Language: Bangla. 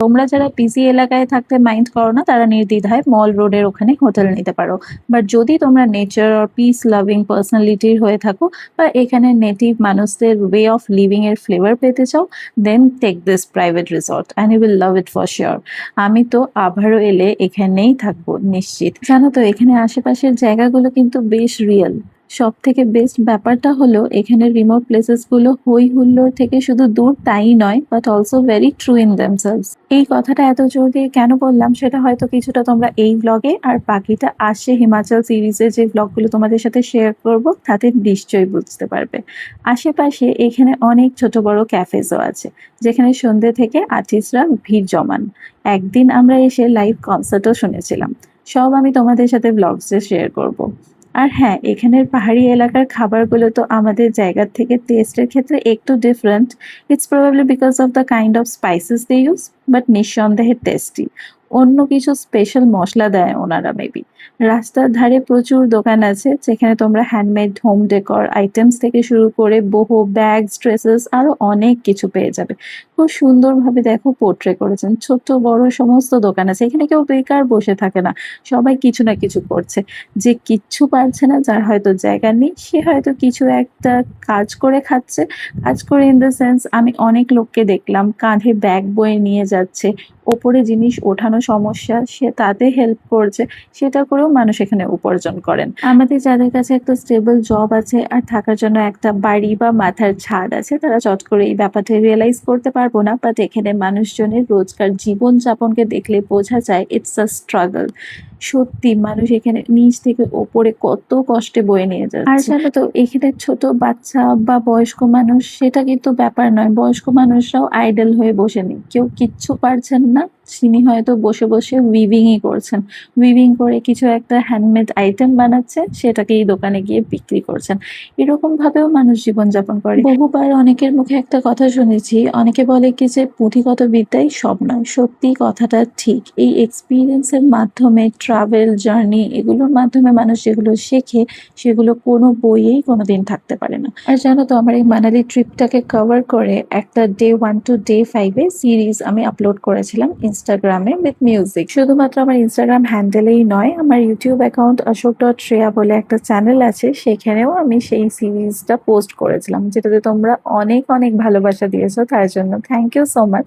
তোমরা যারা বিজি এলাকায় থাকতে মাইন্ড করো না তারা নির্দ্বিধায় মল রোডের ওখানে হোটেল নিতে পারো। বাট যদি তোমরা নেচার আর পিস লাভিং পার্সোনালিটির হয়ে থাকো বা এখানে নেটিভ মানুষদের ওয়ে অফ লিভিং এর ফ্লেভার পেতে চাও, then take this private resort and you will love it for sure. আমি তো আবারও এলে এখানেই থাকবো নিশ্চিত। জানো তো এখানে আশেপাশের জায়গাগুলো কিন্তু বেশ রিয়েল। সব থেকে বেস্ট ব্যাপারটা হলো এখানে রিমোট প্লেসেস গুলো হই হুল্লোড় থেকে শুধু দূর তাই নয়, but also very true in themselves. এই কথাটা এত জোর দিয়ে কেন বললাম সেটা হয়তো কিছুটা তোমরা এই ব্লগে আর বাকিটা আসছে হিমাচল সিরিজের যে ব্লগগুলো তোমাদের সাথে শেয়ার করব তাতে নিশ্চয়ই বুঝতে পারবে। আশেপাশে এখানে অনেক ছোট বড় ক্যাফেজও আছে যেখানে সন্ধ্যে থেকে আর্টিস্টরা ভিড় জমান। একদিন আমরা এসে লাইভ কনসার্টও শুনেছিলাম। সব আমি তোমাদের সাথে ব্লগসে শেয়ার করব। আর হ্যাঁ, এখানের পাহাড়ি এলাকার খাবারগুলো তো আমাদের জায়গার থেকে টেস্টের ক্ষেত্রে একটু different. It's probably because of the kind of spices they use, but নিঃসন্দেহে টেস্টি। অন্য কিছু স্পেশাল মশলা দেয় ওনারা মেবি। রাস্তার ধারে প্রচুর দোকান আছে যেখানে তোমরা হ্যান্ডমেড হোম ডেকর আইটেমস থেকে শুরু করে বহু ব্যাগস, ড্রেসেস আরো অনেক কিছু পেয়ে যাবে। খুব সুন্দরভাবে দেখো পোর্ট্রে করেছেন। ছোট বড় সমস্ত দোকান আছে। এখানে কেউ বেকার বসে থাকে না। সবাই কিছু না কিছু করছে। যে কিচ্ছু পারছে না, যার হয়তো জায়গা নেই, সে হয়তো কিছু একটা কাজ করে খাচ্ছে। কাজ করে ইন দ্য সেন্স আমি অনেক লোককে দেখলাম কাঁধে ব্যাগ বয়ে নিয়ে যাচ্ছে, ওপরে জিনিস ওঠানো সমস্যা, সে তাতে হেল্প করছে। সেটা করেও মানুষ এখানে উপার্জন করেন। আমাদের যাদের কাছে একটা স্টেবল জব আছে আর থাকার জন্য একটা বাড়ি বা মাথার ছাদ আছে, তারা চট করে এই ব্যাপারটা রিয়েলাইজ করতে পারবো না, বাট এখানে মানুষজনের রোজকার জীবনযাপনকে দেখলে বোঝা যায় ইটস আ স্ট্রাগল। সত্যি মানুষ এখানে নিচ থেকে ওপরে কত কষ্টে বয়ে নিয়ে যাচ্ছে। আর জানো তো এখানে ছোট বাচ্চা বা বয়স্ক মানুষ সেটা কিন্তু ব্যাপার নয়। বয়স্ক মানুষরাও আইডল হয়ে বসে নেই। কেউ কিচ্ছু পারছেন না, তিনি হয়তো বসে বসে উইভিংই করছেন। উইভিং করে কিছু একটা হ্যান্ডমেড আইটেম বানাচ্ছে, সেটাকেই দোকানে গিয়ে বিক্রি করছেন। এরকম ভাবেও মানুষ জীবনযাপন করে। বহুবার অনেকের মুখে একটা কথা শুনেছি, অনেকে বলে কি যে পুঁথিগত বিদ্যাই সব নয়। সত্যি কথাটা ঠিক। এই এক্সপিরিয়েন্সের মাধ্যমে ট্রাভেল জার্নি এগুলোর মাধ্যমে মানুষ যেগুলো শেখে সেগুলো কোনো বইয়েই কোনোদিন থাকতে পারে না। আর জানো তো আমার এই মানালি ট্রিপটাকে কভার করে একটা day 1 to day 5 A series আমি আপলোড করেছিলাম ইনস্টাগ্রামে উইথ মিউজিক। শুধুমাত্র আমার ইনস্টাগ্রাম হ্যান্ডেলেই নয়, আমার ইউটিউব অ্যাকাউন্ট ashok.shreya বলে একটা চ্যানেল আছে, সেখানেও আমি সেই সিরিজটা পোস্ট করেছিলাম, যেটাতে তোমরা অনেক অনেক ভালোবাসা দিয়েছো। তার জন্য থ্যাংক ইউ সো মাচ।